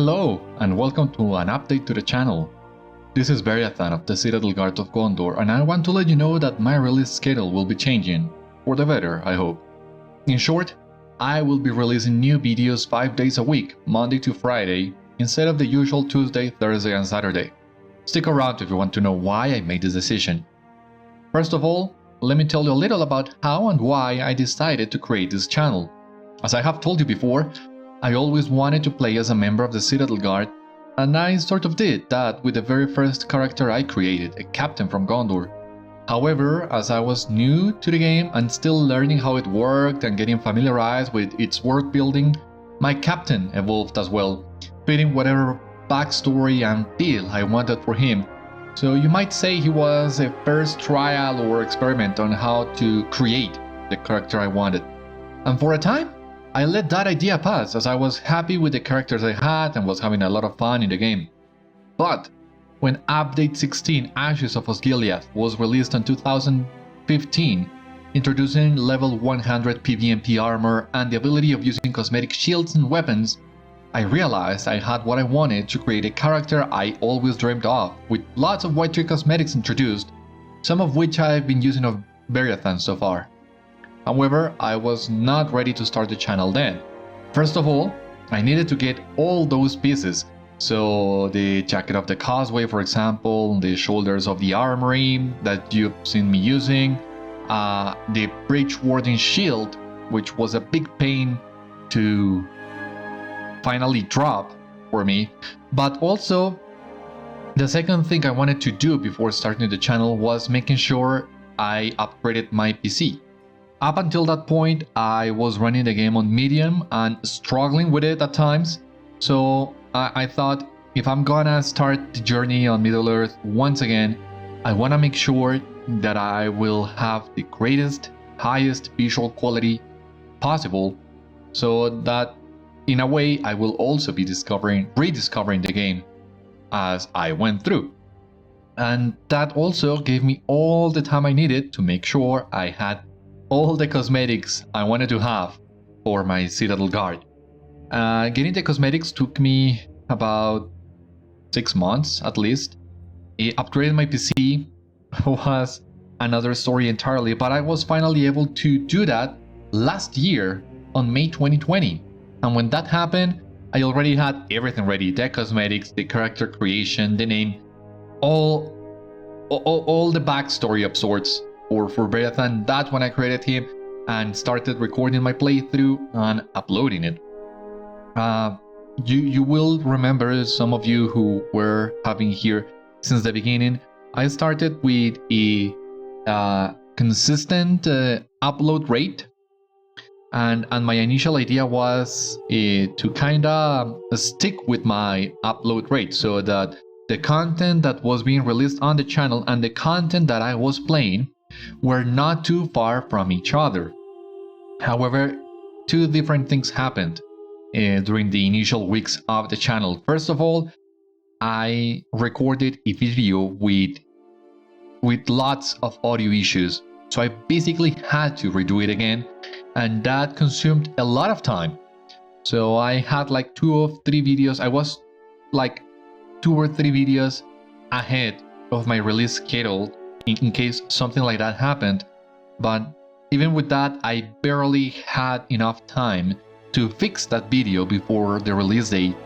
Hello, and welcome to an update to the channel. This is Beriathan of the Citadel Guard of Gondor, and I want to let you know that my release schedule will be changing, for the better, I hope. In short, I will be releasing new videos 5 days a week, Monday to Friday, instead of the usual Tuesday, Thursday and Saturday. Stick around if you want to know why I made this decision. First of all, let me tell you a little about how and why I decided to create this channel. As I have told you before, I always wanted to play as a member of the Citadel Guard, and I sort of did that with the very first character I created, a captain from Gondor. However, as I was new to the game and still learning how it worked and getting familiarized with its world building, my captain evolved as well, fitting whatever backstory and feel I wanted for him. So you might say he was a first trial or experiment on how to create the character I wanted. And for a time, I let that idea pass as I was happy with the characters I had and was having a lot of fun in the game. But when Update 16 Ashes of Osgiliath was released in 2015, introducing level 100 PvMP armor and the ability of using cosmetic shields and weapons, I realized I had what I wanted to create a character I always dreamed of, with lots of white tree cosmetics introduced, some of which I've been using of Beriathan so far. However, I was not ready to start the channel then. First of all, I needed to get all those pieces. So the jacket of the causeway, for example, the shoulders of the armory that you've seen me using, the breach warding shield, which was a big pain to finally drop for me. But also, the second thing I wanted to do before starting the channel was making sure I upgraded my PC. Up until that point, I was running the game on medium and struggling with it at times, so I thought if I'm gonna start the journey on Middle-earth once again, I wanna make sure that I will have the greatest, highest visual quality possible, so that in a way I will also be rediscovering the game as I went through. And that also gave me all the time I needed to make sure I had all the cosmetics I wanted to have for my Citadel Guard. Getting the cosmetics took me about 6 months at least. Upgrading my PC was another story entirely, but I was finally able to do that last year on May 2020. And when that happened, I already had everything ready: the cosmetics, the character creation, the name, all the backstory of sorts. For Beriathan. That's when I created him and started recording my playthrough and uploading it. You will remember, some of you who were having here since the beginning, I started with a consistent upload rate, and my initial idea was to kinda stick with my upload rate so that the content that was being released on the channel and the content that I was playing were not too far from each other. However, two different things happened during the initial weeks of the channel. First of all, I recorded a video with lots of audio issues, so I basically had to redo it again, and that consumed a lot of time. So I had like 2 or 3 videos. I was like 2 or 3 videos ahead of my release schedule in case something like that happened, but even with that, I barely had enough time to fix that video before the release date.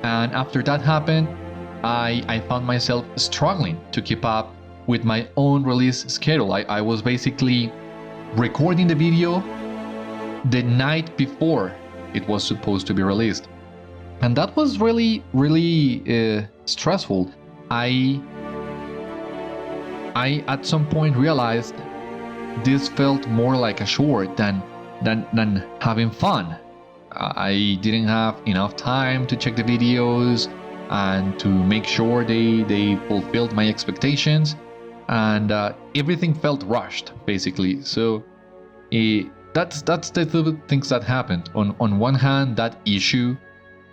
And after that happened, I found myself struggling to keep up with my own release schedule. I was basically recording the video the night before it was supposed to be released, and that was really stressful. I at some point realized this felt more like a chore than having fun. I didn't have enough time to check the videos and to make sure they fulfilled my expectations, and everything felt rushed basically. So that's the 2 things that happened. On one hand, that issue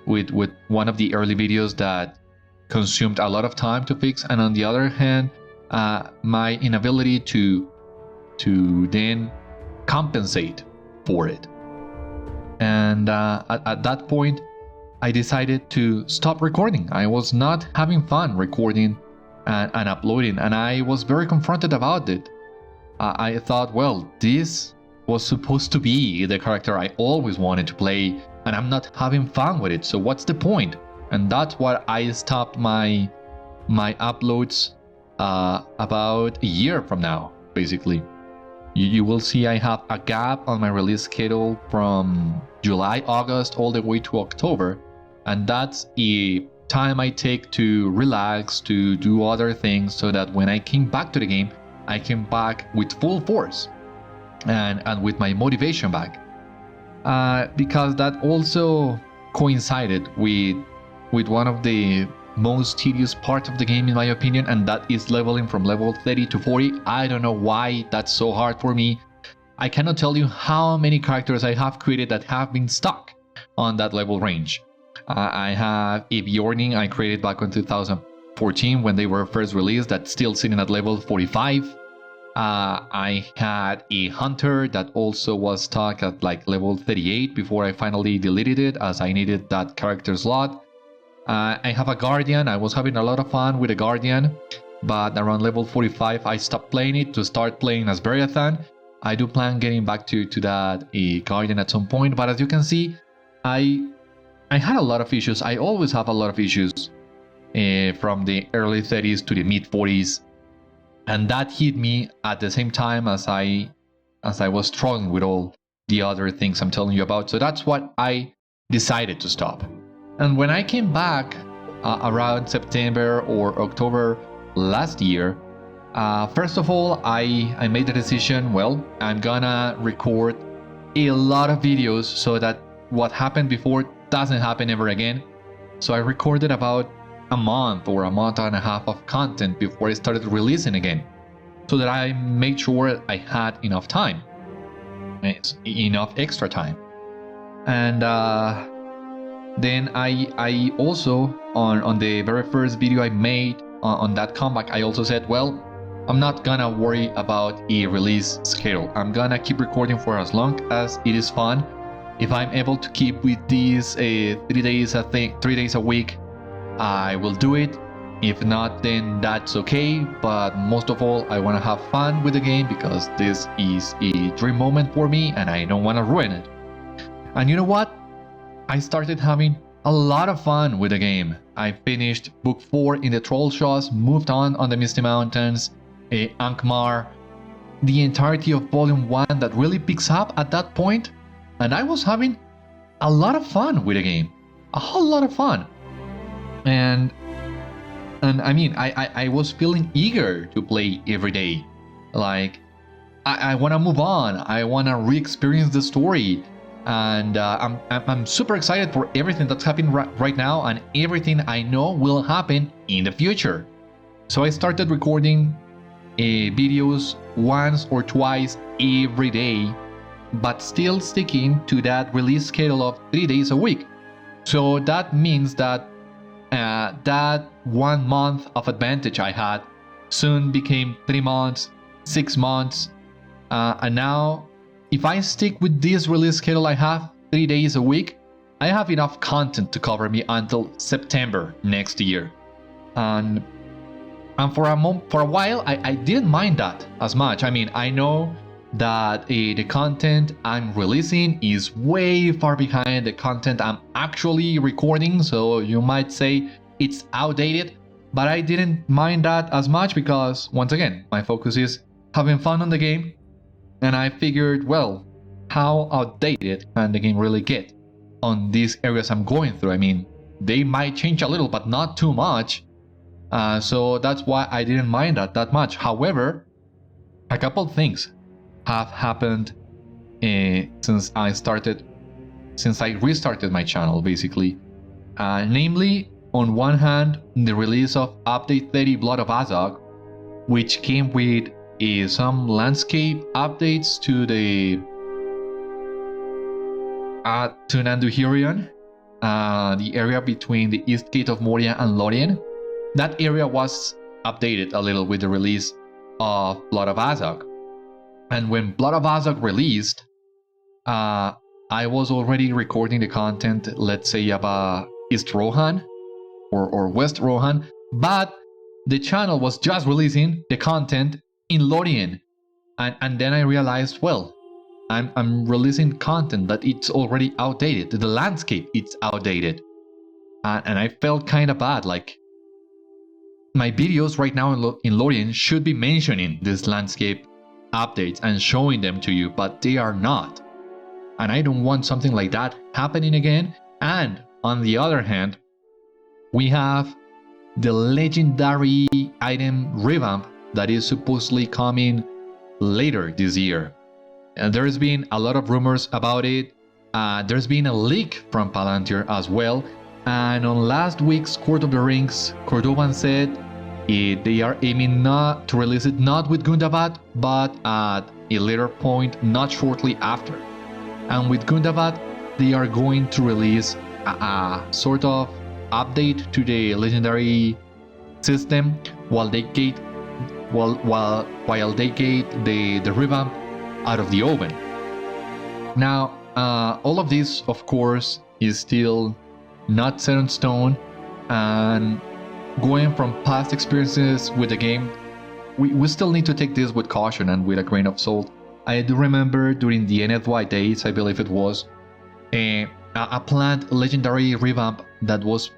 with one of the early videos that consumed a lot of time to fix, and on the other hand, my inability to then compensate for it. And at that point, I decided to stop recording. I was not having fun recording and uploading, and I was very confronted about it. I thought, well, this was supposed to be the character I always wanted to play, and I'm not having fun with it, so what's the point? And that's why I stopped my uploads about a year from now, basically. You will see I have a gap on my release schedule from July, August, all the way to October, and that's a time I take to relax, to do other things, so that when I came back to the game, I came back with full force and with my motivation back. Because that also coincided with one of the most tedious parts of the game, in my opinion, and that is leveling from level 30 to 40. I don't know why that's so hard for me. I cannot tell you how many characters I have created that have been stuck on that level range. I have a Bjorning I created back in 2014 when they were first released, that's still sitting at level 45. I had a Hunter that also was stuck at like level 38 before I finally deleted it, as I needed that character slot. I have a Guardian. I was having a lot of fun with a Guardian, but around level 45 I stopped playing it to start playing as Beriathan. I do plan getting back to that Guardian at some point, but as you can see, I had a lot of issues. I always have a lot of issues from the early 30s to the mid 40s, and that hit me at the same time as I was struggling with all the other things I'm telling you about. So that's what I decided to stop. And when I came back around September or October last year, first of all, I made the decision, well, I'm gonna record a lot of videos so that what happened before doesn't happen ever again. So I recorded about a month or a month and a half of content before I started releasing again, so that I made sure I had enough time, enough extra time. And then I also, on the very first video I made on that comeback, I also said, well, I'm not gonna worry about a release schedule. I'm gonna keep recording for as long as it is fun. If I'm able to keep with these 3 days, 3 days a week, I will do it. If not, then that's okay. But most of all, I want to have fun with the game, because this is a dream moment for me and I don't want to ruin it. And you know what? I started having a lot of fun with the game. I finished book 4 in the Troll Shows, moved on the Misty Mountains, Ankmar, the entirety of volume 1 that really picks up at that point, and I was having a lot of fun with the game. A whole lot of fun. And I mean, I was feeling eager to play every day. Like, I want to move on. I want to re-experience the story. And I'm super excited for everything that's happening right now, and everything I know will happen in the future. So I started recording videos once or twice every day, but still sticking to that release schedule of 3 days a week. So that means that that 1 month of advantage I had soon became 3 months, 6 months, and now if I stick with this release schedule I have 3 days a week, I have enough content to cover me until September next year. And for a while I didn't mind that as much. I mean, I know that the content I'm releasing is way far behind the content I'm actually recording, so you might say it's outdated, but I didn't mind that as much, because once again, my focus is having fun on the game, and I figured, well, how outdated can the game really get on these areas I'm going through? I mean, they might change a little, but not too much, so that's why I didn't mind that much. However, a couple of things have happened since I restarted my channel, basically. Namely, on one hand, the release of Update 30 Blood of Azog, which came with some landscape updates to Nanduhirion, the area between the East Gate of Moria and Lorien. That area was updated a little with the release of Blood of Azog. And when Blood of Azog released, I was already recording the content, let's say about East Rohan or West Rohan, but the channel was just releasing the content in Lorien. And then I realized, well, I'm releasing content that it's already outdated. The landscape, it's outdated. And I felt kind of bad, like my videos right now in Lorien should be mentioning this landscape updates and showing them to you, but they are not. And I don't want something like that happening again. And on the other hand, we have the legendary item revamp that is supposedly coming later this year. And there's been a lot of rumors about it. There's been a leak from Palantir as well. And on last week's Court of the Rings, Cordovan said they are aiming not to release it not with Gundabad, but at a later point, not shortly after. And with Gundabad, they are going to release a sort of update to the legendary system while they get the revamp out of the oven. Now, all of this, of course, is still not set in stone, and going from past experiences with the game, we still need to take this with caution and with a grain of salt. I do remember during the NFY days, I believe it was, a planned legendary revamp that was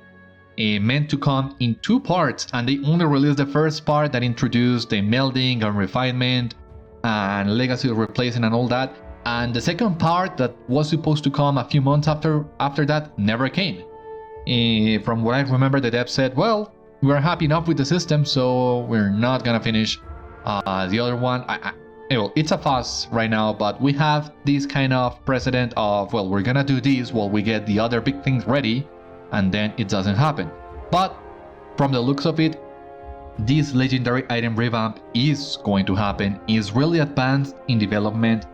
meant to come in 2 parts, and they only released the first part that introduced the melding and refinement and legacy replacing and all that, and the second part that was supposed to come a few months after that never came. From what I remember, the dev said, well, we're happy enough with the system, so we're not gonna finish the other one. Well, it's a fuss right now, but we have this kind of precedent of, well, we're gonna do this while we get the other big things ready, and then it doesn't happen. But from the looks of it, this legendary item revamp is going to happen, is really advanced in development,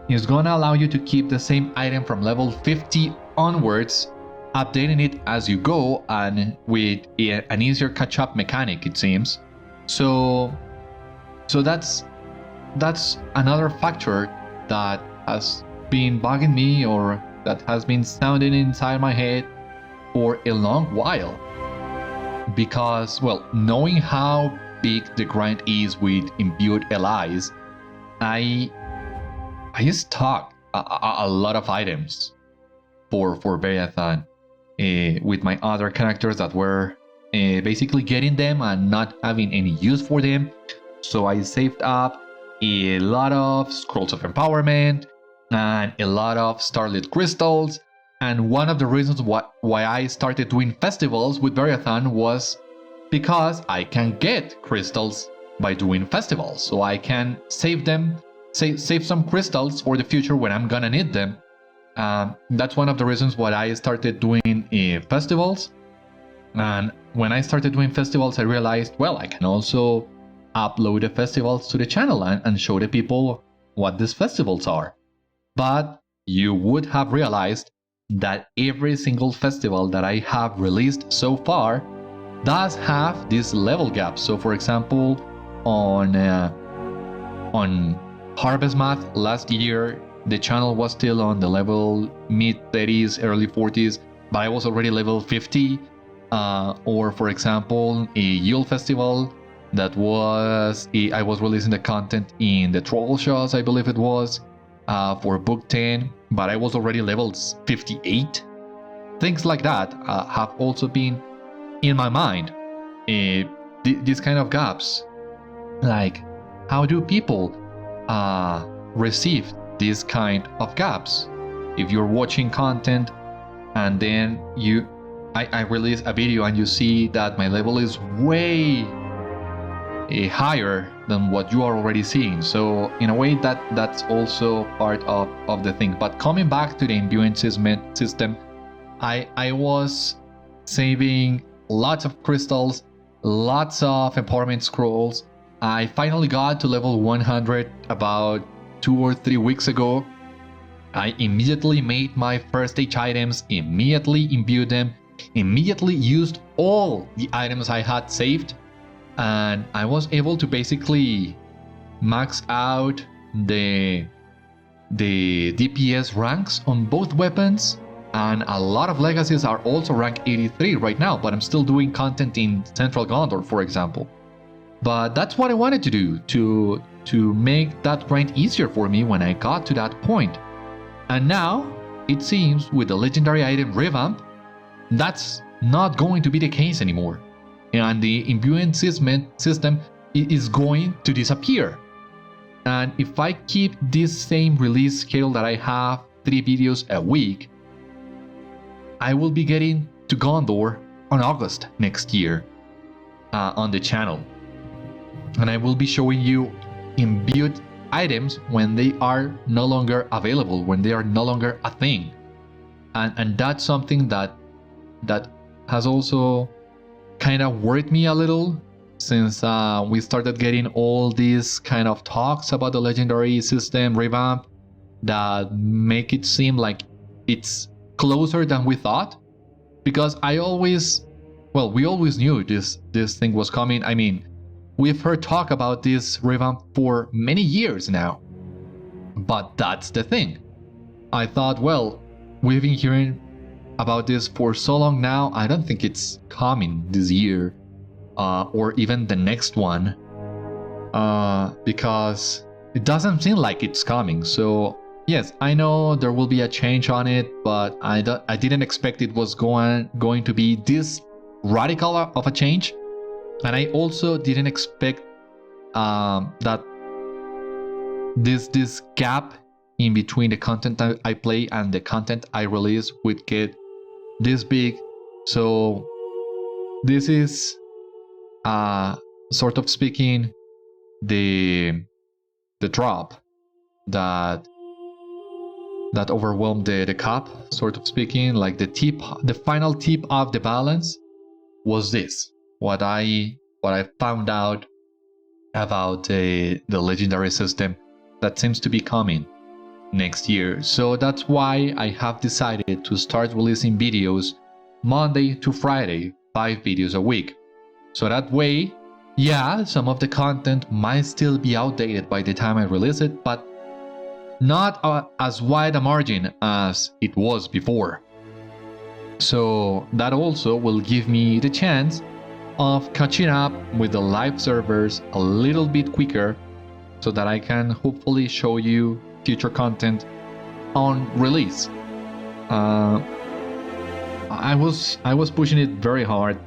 is gonna allow you to keep the same item from level 50 onwards, updating it as you go and with an easier catch-up mechanic, it seems. So that's another factor that has been bugging me, or that has been sounding inside my head for a long while. Because, well, knowing how big the grind is with imbued allies, I stocked a lot of items for Beriathan with my other characters that were basically getting them and not having any use for them. So I saved up a lot of Scrolls of Empowerment and a lot of Starlit Crystals. And one of the reasons why I started doing festivals with Beriathan was because I can get crystals by doing festivals. So I can save them, save some crystals for the future when I'm gonna need them. That's one of the reasons why I started doing festivals. And when I started doing festivals, I realized, well, I can also upload the festivals to the channel and show the people what these festivals are. But you would have realized that every single festival that I have released so far does have this level gap. So for example, on Harvest Math last year, the channel was still on the level mid-30s, early 40s, but I was already level 50. Or for example, a Yule festival that was, I was releasing the content in the Troll Shows, I believe it was, for book 10, but I was already level 58. Things like that have also been in my mind. These kind of gaps, like how do people receive these kind of gaps? If you're watching content and then I release a video and you see that my level is way higher than what you are already seeing. So in a way that's also part of the thing. But coming back to the imbuance system, I was saving lots of crystals, lots of empowerment scrolls. I finally got to level 100 about 2 or 3 weeks ago. I immediately made my first stage items, immediately imbued them, immediately used all the items I had saved, and I was able to basically max out the DPS ranks on both weapons And a lot of legacies are also rank 83 right now, but I'm still doing content in Central Gondor, for example. But that's what I wanted to do, to make that grind easier for me when I got to that point. And now, it seems with the legendary item revamp, that's not going to be the case anymore. And the imbuement system is going to disappear. And if I keep this same release schedule that I have, 3 videos a week, I will be getting to Gondor on August next year on the channel. And I will be showing you imbued items when they are no longer available, when they are no longer a thing. And that's something that has also kind of worried me a little, since we started getting all these kind of talks about the legendary system revamp that make it seem like it's closer than we thought. Because we always knew this thing was coming. I mean, we've heard talk about this revamp for many years now. But that's the thing. I thought, well, we've been hearing about this for so long now, I don't think it's coming this year. Or even the next one. Because it doesn't seem like it's coming. So yes, I know there will be a change on it, but I didn't expect it was going to be this radical of a change. And I also didn't expect that this gap in between the content I play and the content I release would get this big. So this is sort of speaking the drop that overwhelmed the cup, sort of speaking. Like the final tip of the balance was this. What I found out about the legendary system that seems to be coming next year. So that's why I have decided to start releasing videos Monday to Friday, 5 videos a week. So that way, yeah, some of the content might still be outdated by the time I release it, but not as wide a margin as it was before. So that also will give me the chance of catching up with the live servers a little bit quicker, so that I can hopefully show you future content on release. I was pushing it very hard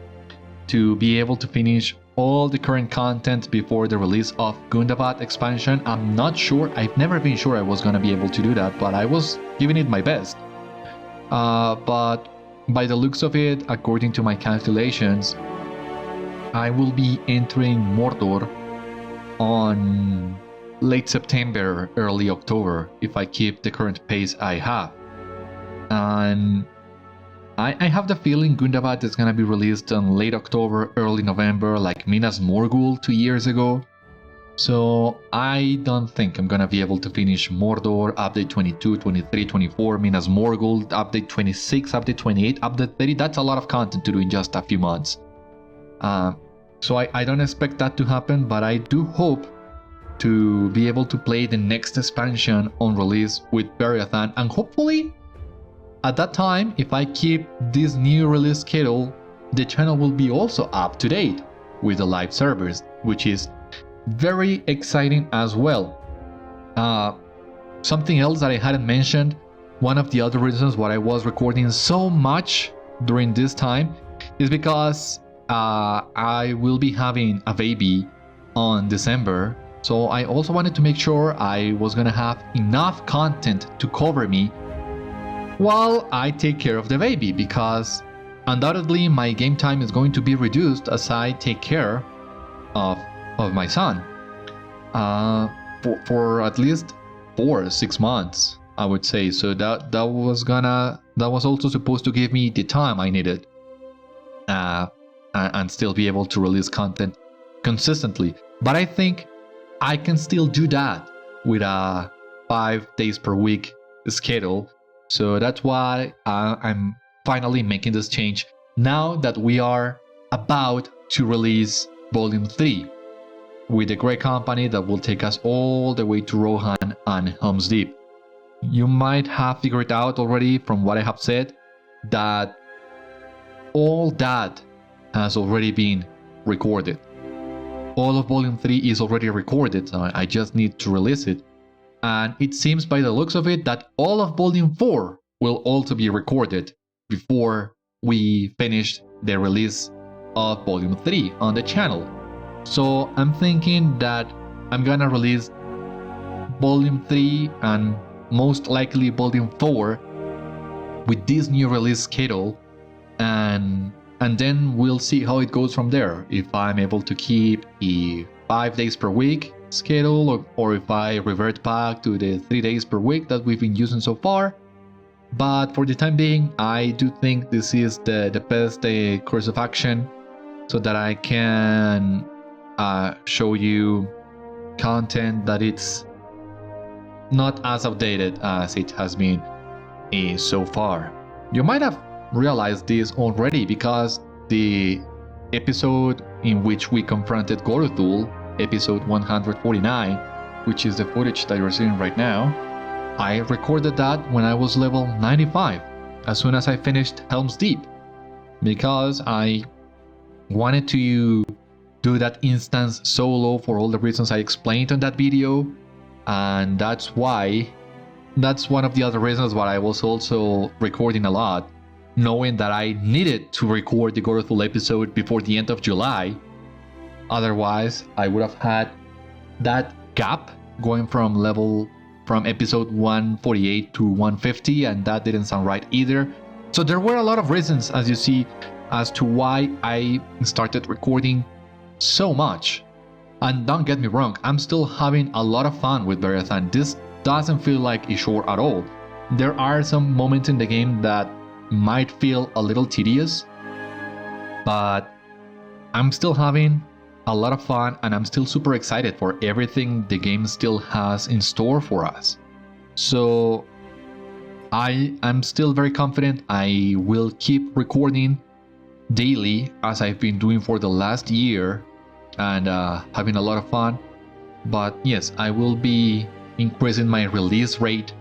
to be able to finish all the current content before the release of Gundabad expansion. I'm not sure, I've never been sure I was gonna be able to do that, but I was giving it my best. But by the looks of it, according to my calculations, I will be entering Mordor on late September, early October, if I keep the current pace I have. And I have the feeling Gundabad is gonna be released on late October, early November, like Minas Morgul 2 years ago. So I don't think I'm gonna be able to finish Mordor, update 22, 23, 24, Minas Morgul, update 26, update 28, update 30. That's a lot of content to do in just a few months. So I don't expect that to happen, but I do hope to be able to play the next expansion on release with Beriathan, and hopefully at that time, if I keep this new release schedule, the channel will be also up to date with the live servers, which is very exciting as well. Something else that I hadn't mentioned, one of the other reasons why I was recording so much during this time is because I will be having a baby on December. So I also wanted to make sure I was gonna have enough content to cover me while I take care of the baby, because undoubtedly my game time is going to be reduced as I take care of my son for at least 4 or 6 months, I would say. So that was also supposed to give me the time I needed and still be able to release content consistently. But I think I can still do that with a 5 days per week schedule. So that's why I'm finally making this change now that we are about to release Volume 3 with a great company that will take us all the way to Rohan and Helm's Deep. You might have figured out already from what I have said that all that has already been recorded. All of Volume 3 is already recorded, so I just need to release it. And it seems by the looks of it that all of Volume 4 will also be recorded before we finish the release of Volume 3 on the channel. So I'm thinking that I'm gonna release Volume 3 and most likely Volume 4 with this new release schedule, and then we'll see how it goes from there. If I'm able to keep a 5 days per week schedule, or if I revert back to the 3 days per week that we've been using so far. But for the time being, I do think this is the best course of action, so that I can show you content that it's not as outdated as it has been so far. You might have realized this already, because the episode in which we confronted Gorothul, episode 149, which is the footage that you're seeing right now, I recorded that when I was level 95, as soon as I finished Helm's Deep, because I wanted to do that instance solo for all the reasons I explained on that video, and that's one of the other reasons why I was also recording a lot, knowing that I needed to record the Gorothul episode before the end of July. Otherwise, I would have had that gap going from episode 148 to 150, and that didn't sound right either. So there were a lot of reasons, as you see, as to why I started recording so much. And don't get me wrong, I'm still having a lot of fun with Beriathan. This doesn't feel like a chore at all. There are some moments in the game that might feel a little tedious, but I'm still having a lot of fun, and I'm still super excited for everything the game still has in store for us. So I'm still very confident I will keep recording daily, as I've been doing for the last year, and having a lot of fun. But yes, I will be increasing my release rate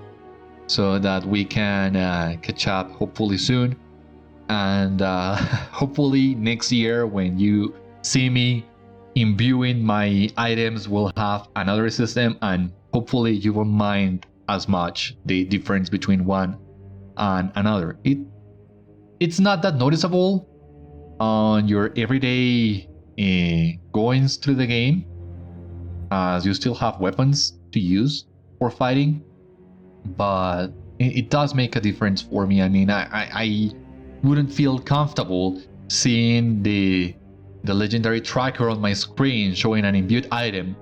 so that we can catch up hopefully soon, and hopefully next year when you see me imbuing my items, we'll have another system, and hopefully you won't mind as much the difference between one and another. It's not that noticeable on your everyday goings through the game, as you still have weapons to use for fighting, but it does make a difference for me. I mean, I wouldn't feel comfortable seeing the legendary tracker on my screen showing an imbued item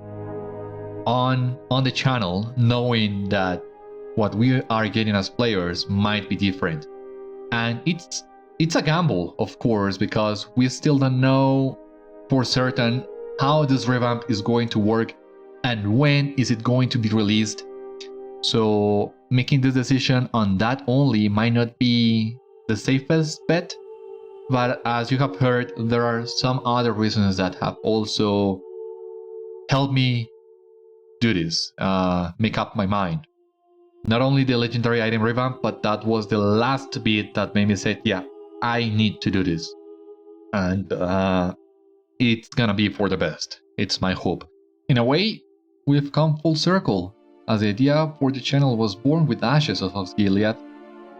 on the channel, knowing that what we are getting as players might be different. And it's a gamble, of course, because we still don't know for certain how this revamp is going to work and when is it going to be released. So making this decision on that only might not be the safest bet. But as you have heard, there are some other reasons that have also helped me do this, make up my mind. Not only the legendary item revamp, but that was the last bit that made me say, yeah, I need to do this. And it's gonna be for the best. It's my hope. In a way, we've come full circle, as the idea for the channel was born with Ashes of Osgiliath.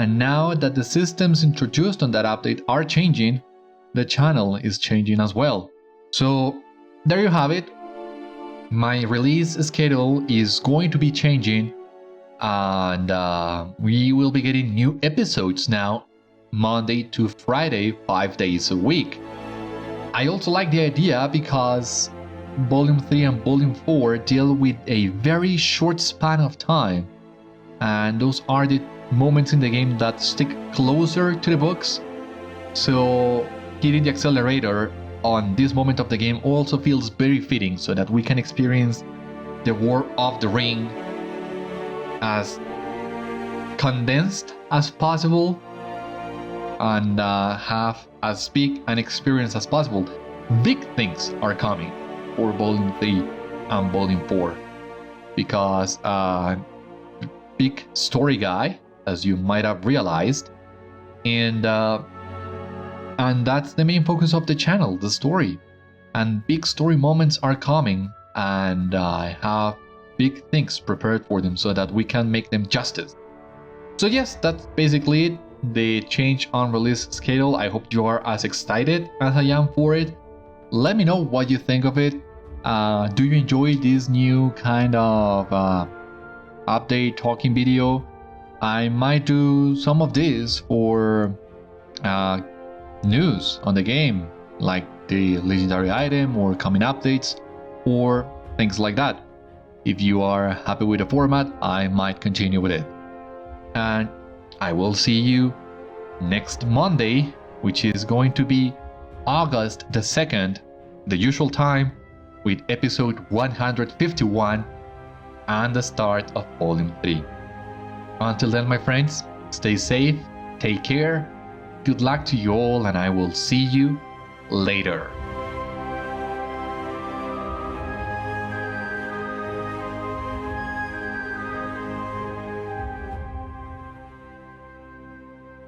And now that the systems introduced on that update are changing, the channel is changing as well. So there you have it. My release schedule is going to be changing, and we will be getting new episodes now, Monday to Friday, 5 days a week. I also like the idea because Volume 3 and Volume 4 deal with a very short span of time, and those are the moments in the game that stick closer to the books. So hitting the accelerator on this moment of the game also feels very fitting, so that we can experience the War of the Ring as condensed as possible and have as big an experience as possible. Big things are coming for Volume 3 and Volume 4, because big story guy, as you might have realized, And that's the main focus of the channel, the story. And big story moments are coming, and I have big things prepared for them so that we can make them justice. So yes, that's basically it. The change on release schedule. I hope you are as excited as I am for it. Let me know what you think of it. Do you enjoy this new kind of update talking video? I might do some of this for news on the game, like the legendary item or coming updates or things like that. If you are happy with the format, I might continue with it. And I will see you next Monday, which is going to be August the 2nd, the usual time, with episode 151 and the start of Volume 3. Until then, my friends, stay safe, take care, good luck to you all, and I will see you later.